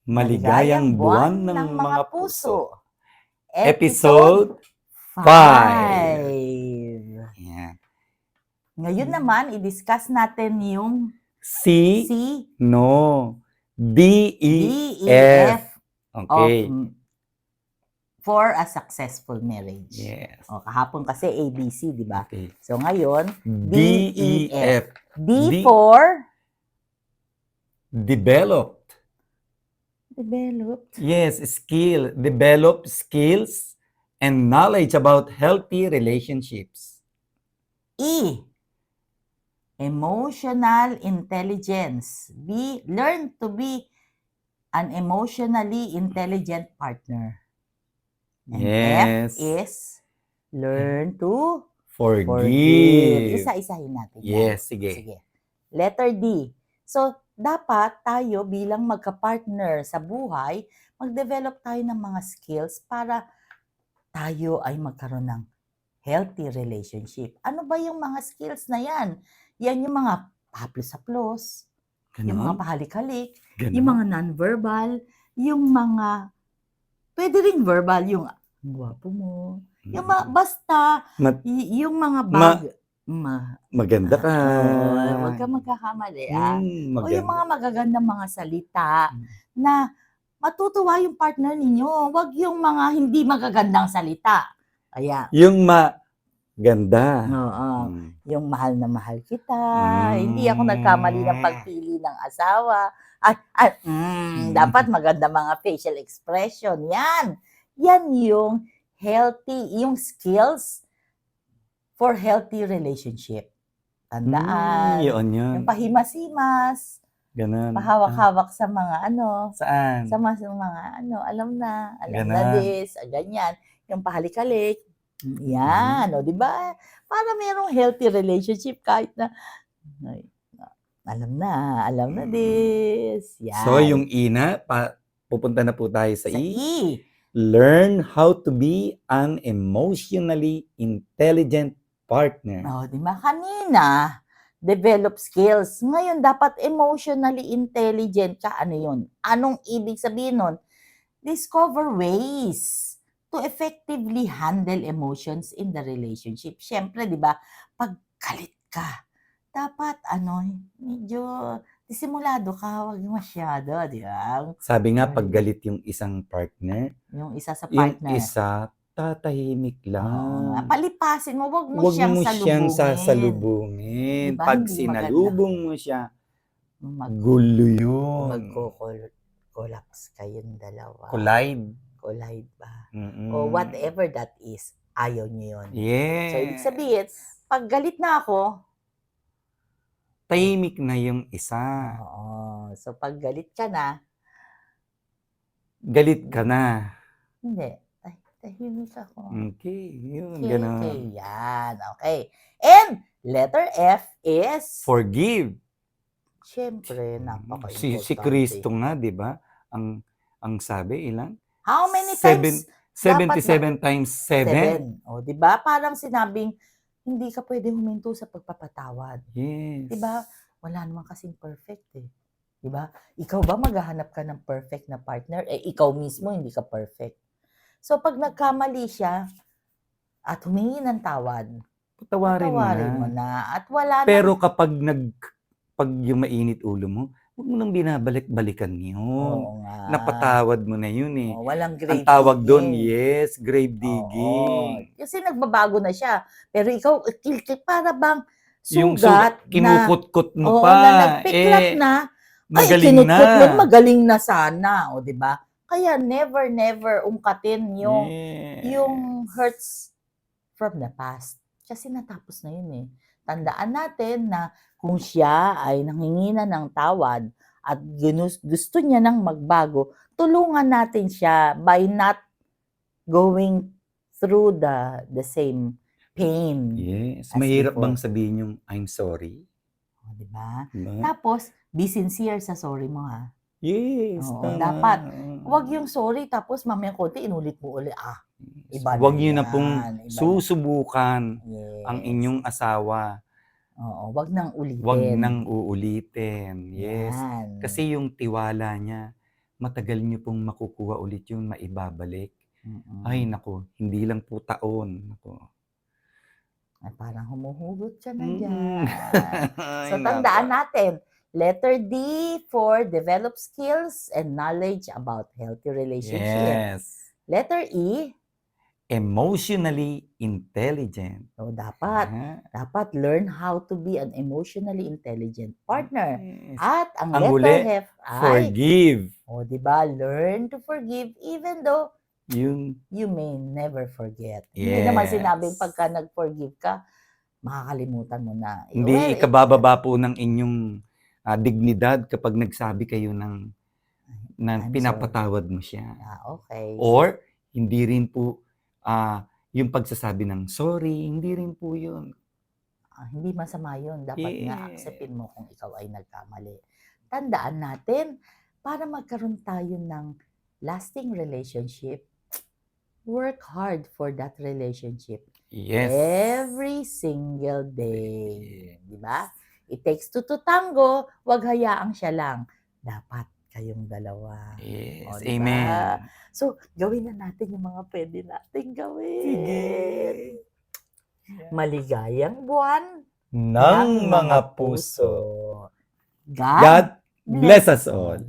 Maligayang buwan ng mga puso. Episode Episode 5. 5. Yan. Ngayon naman, i-discuss natin yung C, C, no, D, E, D, E, F. F Okay. for a successful marriage. Yes. O, kahapon kasi A, B, C, di ba? Okay. So ngayon, D, E, F. D for Developed. developed. Yes, skill. Develop skills and knowledge about healthy relationships. E, emotional intelligence. B, learn to be an emotionally intelligent partner. And Yes. F is learn to Forgive. forgive. Isa-isahin natin yan. Yes, sige. Sige. Letter D. So, dapat tayo bilang magka-partner sa buhay, mag-develop tayo ng mga skills para tayo ay magkaroon ng healthy relationship. Ano ba yung mga skills na yan? Yan yung mga haplos-haplos, yung mga Ganon? pahalik-halik, Ganon? yung mga non-verbal, yung mga, pwede rin verbal, yung ang gwapo mo, yung mga, basta, yung mga Maganda ka. huwag ka magkakamali, O Maganda. yung mga magagandang mga salita na matutuwa yung partner ninyo. Huwag yung mga hindi magagandang salita. Kaya, Yung maganda. yung mahal na mahal kita, hindi ako nagkamali ng pagpili ng asawa. Dapat maganda mga facial expression. Yan. Yan yung healthy, yung skills for healthy relationship. Tandaan. Yun. Yung pahimas-himas. Ganon. Pahawak-hawak sa mga Saan? sa mga alam na Ganon. this, ganyan. Yung pahalik-halik. Yan, di ba? Para merong healthy relationship kahit na alam na this. Yan. So, yung ina, pupunta na po tayo sa Sa E. E. Learn how to be an emotionally intelligent partner. Di ba? Kanina, develop skills. Ngayon, dapat emotionally intelligent ka. Ano yun? Anong ibig sabihin nun? Discover ways to effectively handle emotions in the relationship. Siyempre, di ba, pag galit ka, dapat, medyo disimulado ka, wag masyado, di ba? Sabi nga, pag galit yung isang partner, yung isa sa yung partner, isa, tatahimik lang. palipasin mo, wag mo Huwag siyang mo siyang sasalubungin. sasalubungin. Diba? Pag Hindi sinalubong mo siya, gulo yun. Magko-collapse kayong dalawa. Collide ba? Mm-mm. O whatever that is, ayaw niyo yun. Yes. So, ibig sabihin, pag galit na ako, tahimik na yung isa. Oo. So, pag galit ka na, galit ka na. Hindi. Tahimik ako. Okay. Yun, Okay, ganun. yan. Okay. And letter F is? Forgive. Siyempre, napaka-importante. Si Kristo nga, di ba? Ang sabi, ilan? How many times? 77 times 7. O, di ba? Parang sinabing, hindi ka pwede huminto sa pagpapatawad. Yes. Di ba? Wala naman kasing perfect eh. Di ba? Ikaw ba maghahanap ka ng perfect na partner? Ikaw mismo hindi ka perfect. So, pag nagkamali siya at humingi ng tawad, patawarin mo na. At wala Pero kapag pag yung mainit ulo mo, huwag mo nang binabalik-balikan yun. Oo nga. Napatawad mo na yun eh. Walang grave Ang tawag doon, digging. grave digging. Kasi nagbabago na siya. Pero ikaw, para bang Yung sugat kinukut-kut mo pa. na nagpiklat na, magaling na. Magaling na sana. O, di ba? Kaya never ungkatin yung hurts from the past. Kasi natapos na yun eh. Tandaan natin na kung siya ay nanghingi na ng tawad at gusto niya nang magbago, tulungan natin siya by not going through the same pain. Yes. Mahirap bang sabihin yung I'm sorry? Diba? Tapos, be sincere sa sorry mo ha. Yes. Dapat. Huwag yung sorry tapos mamaya konti inulit mo ulit. Iba Huwag na niyo yan. na pong susubukan ang inyong asawa. Huwag nang ulitin. Huwag nang uulitin. Yes. Yan. Kasi yung tiwala niya, matagal niyo pong makukuha ulit yun, maibabalik. Mm. Ay naku, hindi lang po taon. Naku. Ay, parang humuhugot ka na Mm. dyan. Ay, So, tandaan nako. natin, letter D for develop skills and knowledge about healthy relationship. Yes. Letter E, Emotionally intelligent. so dapat learn how to be an emotionally intelligent partner. Yes. At ang Ang letter huli, F ay, forgive. o di ba, learn to forgive even though Yung, you may never forget. Hindi naman sinabing yes. pagka nag-forgive ka, makakalimutan mo na. Hindi Well, ikabababa po ng inyong dignidad kapag nagsabi kayo ng I'm pinapatawad mo siya. okay. Or, hindi rin po yung pagsasabi ng sorry, hindi rin po yun. Hindi masama yun. Dapat nga Yeah. acceptin mo kung ikaw ay nagkamali. Tandaan natin, para magkaroon tayo ng lasting relationship, work hard for that relationship. Yes. Every single day. Di ba? It takes two to tango, wag hayaang siya lang. Dapat kayong dalawa. Yes. O, diba? Amen. So, gawin na natin yung mga pwede natin gawin. Sige. Maligayang buwan Ng mga puso. God God bless us all.